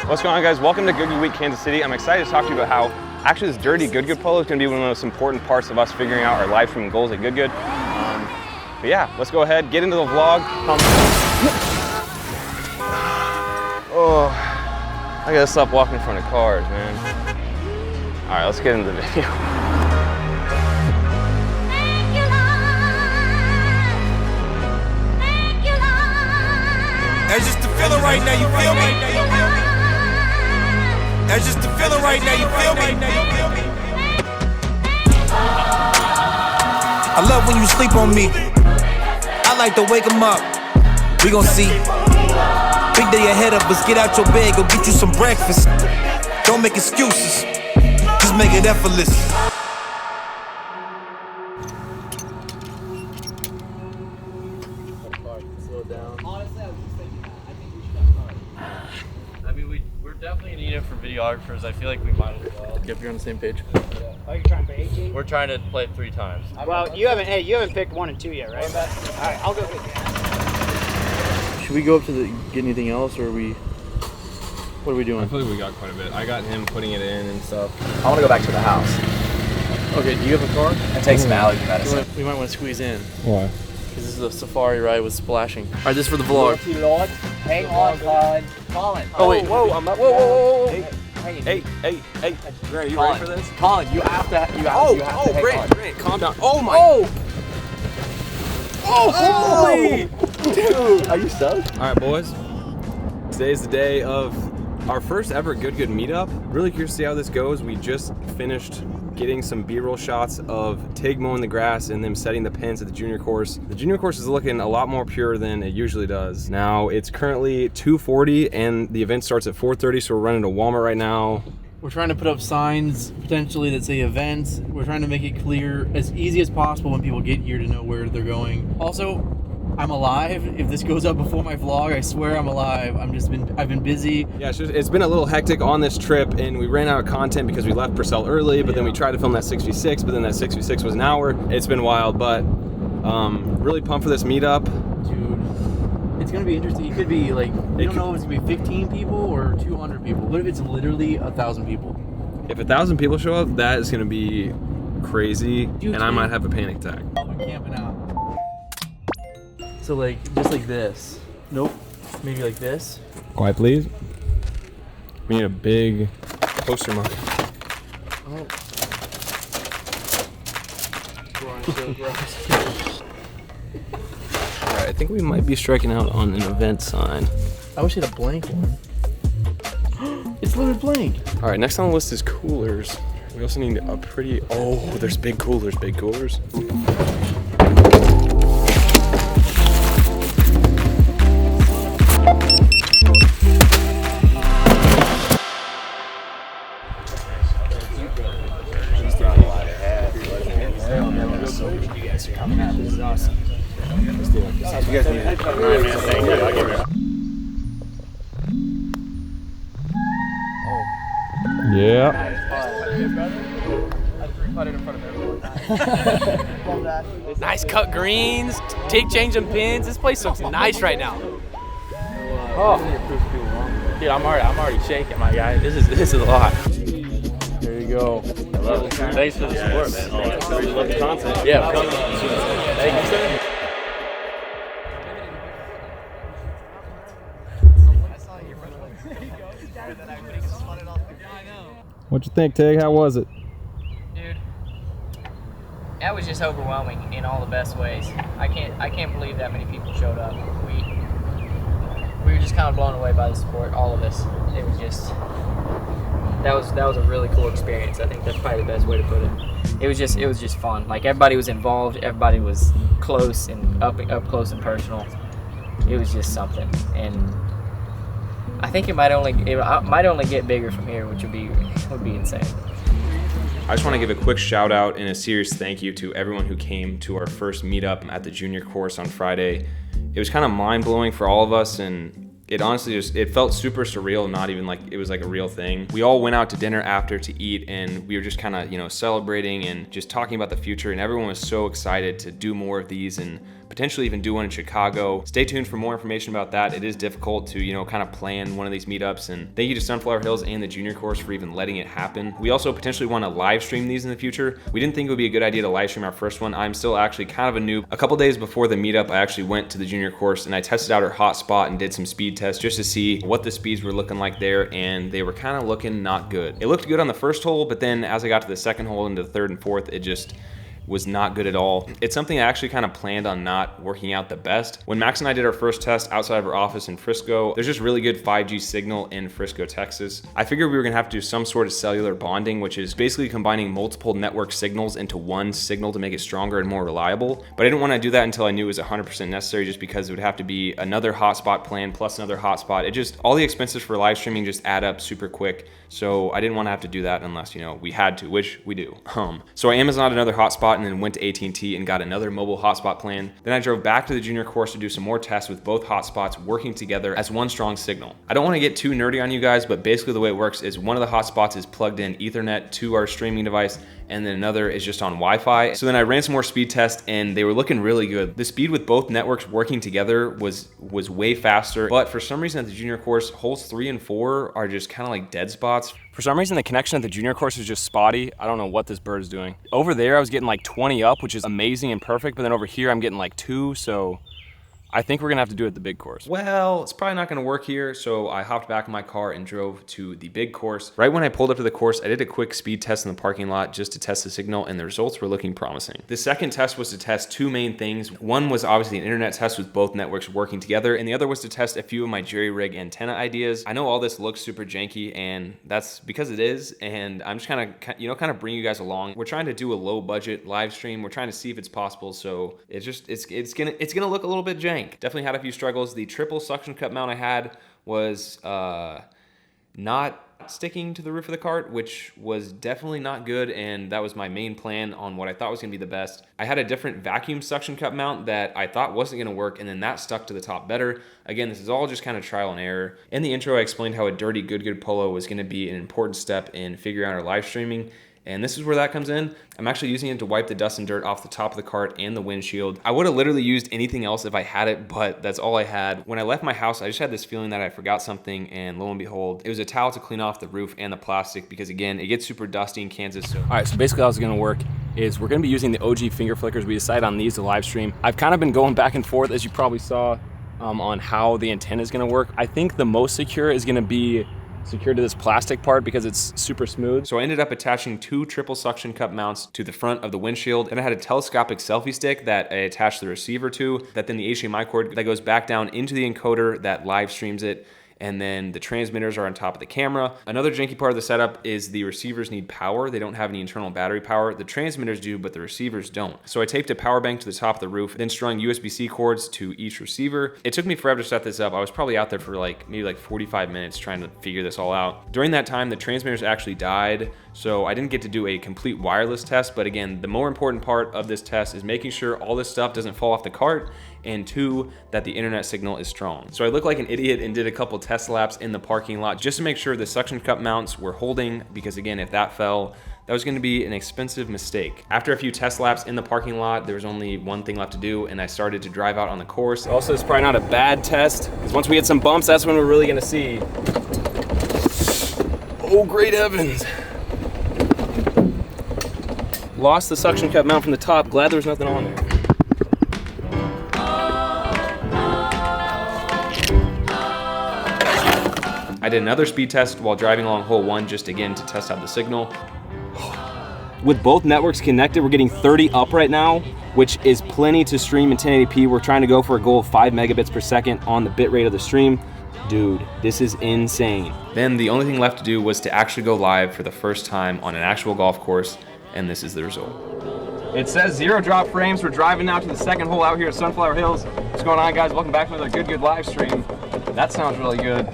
What's going on, guys? Welcome to Good Good Week, Kansas City. I'm excited to talk to you about how actually this dirty Good Good polo is going to be one of the most important parts of us figuring out our life stream goals at Good Good. But yeah, let's go ahead, get into the vlog. Oh, I gotta stop walking in front of cars, man. All right, let's get into the video. That's just the feeling right now, you feel me? That's just the feeling right now, you feel me? I love when you sleep on me. I like to wake 'em up. We gon' see. Big day ahead of us, get out your bed, go get you some breakfast. Don't make excuses, just make it effortless. We're definitely needing it for videographers. I feel like we might as well. Yep, you're on the same page. Oh, you're trying to play 18? We're trying to play 3 times. Well, you haven't picked 1 and 2 yet, right? All right, I'll go with you. Should we go up to get anything else, or what are we doing? I feel like we got quite a bit. I got him putting it in and stuff. I want to go back to the house Okay, do you have a car? and take some allergy medicine. We might want to squeeze in, Why? because this is a safari ride with splashing. All right, this is for the vlog. Lord, hang on, Colin. Colin. Oh wait, Whoa, I'm up. Whoa. Hey. Grant, are you ready for this? Colin, you have to. You have to. Grant, calm down. Oh my. Holy! Dude, are you stoked? All right, boys. Today's the day of our first ever Good Good meetup. Really curious to see how this goes. We just finished getting some B-roll shots of Tig mowing the grass and them setting the pins at the junior course. The junior course is looking a lot more pure than it usually does. Now it's currently 2:40 and the event starts at 4:30, so we're running to Walmart right now. We're trying to put up signs potentially that say events. We're trying to make it clear as easy as possible when people get here to know where they're going. Also, I'm alive. If this goes up before my vlog, I swear I'm alive. I've been busy. Yeah, it's been a little hectic on this trip, and we ran out of content because we left Purcell early, but then we tried to film that 6v6, but then that 6v6 was an hour. It's been wild, but really pumped for this meetup. Dude, it's gonna be interesting. It could be like, we don't know if it's gonna be 15 people or 200 people. What if it's literally 1,000 people? If 1,000 people show up, that is gonna be crazy, Dude, and I might have a panic attack. I'll be camping out. So like, just like this. Nope. Maybe like this. Quiet, please. We need a big poster mark. Oh. Alright, I think we might be striking out on an event sign. I wish it had a blank one. It's literally blank. Alright, next on the list is coolers. We also need a pretty, oh, there's big coolers. Yeah. Nice cut greens, Tig changed them pins. This place looks nice right now. Dude, I'm already shaking, my guy. This is a lot. There you go. I love it. Thanks for the support, man. We love the content. Yeah. Thank you, sir. What'd you think, Tig? How was it? Dude, that was just overwhelming in all the best ways. I can't believe that many people showed up. We were just kind of blown away by the support, all of us. It was just that was a really cool experience. I think that's probably the best way to put it. It was just fun. Like, everybody was involved, everybody was close and up close and personal. It was just something, and I think it might only get bigger from here, which would be insane. I just want to give a quick shout out and a serious thank you to everyone who came to our first meetup at the junior course on Friday. It was kind of mind blowing for all of us, and it honestly it felt super surreal, not even like it was like a real thing. We all went out to dinner after to eat, and we were just kind of, celebrating and just talking about the future, and everyone was so excited to do more of these and potentially even do one in Chicago. Stay tuned for more information about that. It is difficult to, you know, kind of plan one of these meetups, and thank you to Sunflower Hills and the junior course for even letting it happen. We also potentially want to live stream these in the future. We didn't think it would be a good idea to live stream our first one. I'm still actually kind of a noob. A couple days before the meetup, I actually went to the junior course and I tested out our hotspot and did some speed tests just to see what the speeds were looking like there, and they were kind of looking not good. It looked good on the first hole, but then as I got to the second hole into the third and fourth, it just was not good at all. It's something I actually kind of planned on not working out the best. When Max and I did our first test outside of our office in Frisco, there's just really good 5G signal in Frisco, Texas. I figured we were gonna have to do some sort of cellular bonding, which is basically combining multiple network signals into one signal to make it stronger and more reliable. But I didn't want to do that until I knew it was 100% necessary, just because it would have to be another hotspot plan plus another hotspot. It just, all the expenses for live streaming just add up super quick. So I didn't want to have to do that unless, you know, we had to, which we do. So I Amazoned another hotspot and then went to AT&T and got another mobile hotspot plan. Then I drove back to the junior course to do some more tests with both hotspots working together as one strong signal. I don't want to get too nerdy on you guys, but basically the way it works is one of the hotspots is plugged in Ethernet to our streaming device, and then another is just on Wi-Fi. So then I ran some more speed tests and they were looking really good. The speed with both networks working together was way faster, but for some reason at the junior course, holes 3 and 4 are just kind of like dead spots. For some reason, the connection at the junior course is just spotty. I don't know what this bird is doing. Over there, I was getting like 20 up, which is amazing and perfect, but then over here, I'm getting like 2, so I think we're gonna have to do it at the big course. Well, it's probably not gonna work here, so I hopped back in my car and drove to the big course. Right when I pulled up to the course, I did a quick speed test in the parking lot just to test the signal, and the results were looking promising. The second test was to test 2 main things. One was obviously an internet test with both networks working together, and the other was to test a few of my jerry-rig antenna ideas. I know all this looks super janky, and that's because it is, and I'm just kind of bring you guys along. We're trying to do a low-budget live stream. We're trying to see if it's possible, so it's gonna look a little bit janky. Definitely had a few struggles. The triple suction cup mount I had was not sticking to the roof of the cart, which was definitely not good, and that was my main plan on what I thought was gonna be the best. I had a different vacuum suction cup mount that I thought wasn't gonna work, and then that stuck to the top better. Again, this is all just kind of trial and error. In the intro, I explained how a dirty good polo was gonna be an important step in figuring out our live streaming, and this is where that comes in. I'm actually using it to wipe the dust and dirt off the top of the cart and the windshield. I would have literally used anything else if I had it, but that's all I had. When I left my house, I just had this feeling that I forgot something, and lo and behold, it was a towel to clean off the roof and the plastic, because again, it gets super dusty in Kansas. So. All right, so basically how it's gonna work is we're gonna be using the OG finger flickers. We decided on these to live stream. I've kind of been going back and forth, as you probably saw, on how the antenna is gonna work. I think the most secure is gonna be secured to this plastic part because it's super smooth. So I ended up attaching 2 triple suction cup mounts to the front of the windshield, and I had a telescopic selfie stick that I attached the receiver to, that then the HDMI cord that goes back down into the encoder that live streams it, and then the transmitters are on top of the camera. Another janky part of the setup is the receivers need power. They don't have any internal battery power. The transmitters do, but the receivers don't. So I taped a power bank to the top of the roof, then strung USB-C cords to each receiver. It took me forever to set this up. I was probably out there for maybe 45 minutes trying to figure this all out. During that time, the transmitters actually died, so I didn't get to do a complete wireless test. But again, the more important part of this test is making sure all this stuff doesn't fall off the cart, and 2, that the internet signal is strong. So I looked like an idiot and did a couple test laps in the parking lot just to make sure the suction cup mounts were holding, because again, if that fell, that was gonna be an expensive mistake. After a few test laps in the parking lot, there was only one thing left to do, and I started to drive out on the course. Also, it's probably not a bad test, because once we hit some bumps, that's when we're really gonna see. Oh, great heavens. Lost the suction cup mount from the top. Glad there was nothing on there. I did another speed test while driving along hole 1, just again to test out the signal. With both networks connected, we're getting 30 up right now, which is plenty to stream in 1080p. We're trying to go for a goal of 5 megabits per second on the bit rate of the stream. Dude, this is insane. Then the only thing left to do was to actually go live for the first time on an actual golf course, and this is the result. It says 0 drop frames. We're driving now to the second hole out here at Sunflower Hills. What's going on, guys? Welcome back to another good live stream. That sounds really good.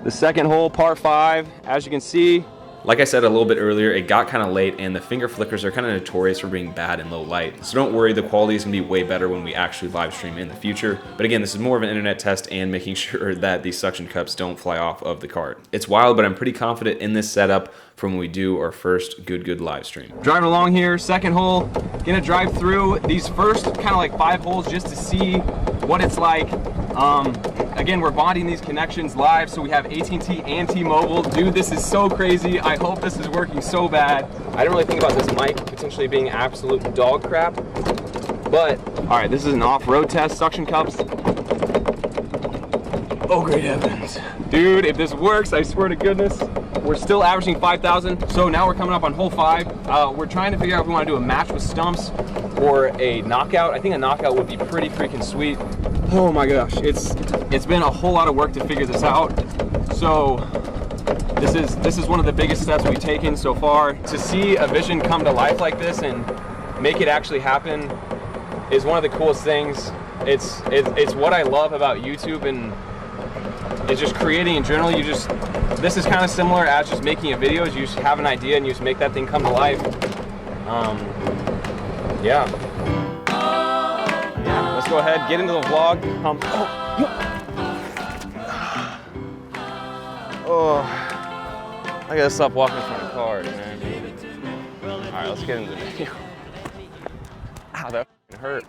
The second hole, par 5, as you can see, Like I said a little bit earlier, it got kind of late and the finger flickers are kind of notorious for being bad in low light. So don't worry, the quality is gonna be way better when we actually live stream in the future. But again, this is more of an internet test and making sure that these suction cups don't fly off of the cart. It's wild, but I'm pretty confident in this setup from when we do our first good live stream. Driving along here, second hole, gonna drive through these first kind of like 5 holes just to see what it's like. Again, we're bonding these connections live, so we have AT&T and T-Mobile. Dude, this is so crazy. I hope this is working so bad. I didn't really think about this mic potentially being absolute dog crap, but all right, this is an off-road test, suction cups. Oh, great heavens. Dude, if this works, I swear to goodness, we're still averaging 5,000. So now we're coming up on hole 5. We're trying to figure out if we want to do a match with stumps or a knockout. I think a knockout would be pretty freaking sweet. Oh my gosh, it's been a whole lot of work to figure this out. So this is one of the biggest steps we've taken so far. To see a vision come to life like this and make it actually happen is one of the coolest things. It's what I love about YouTube, and it's just creating in general. This is kind of similar as just making a video. You just have an idea and you just make that thing come to life. Yeah. Let's go ahead, get into the vlog. I gotta stop walking in front of cars, man. All right, let's get into the video. Ow, that hurt.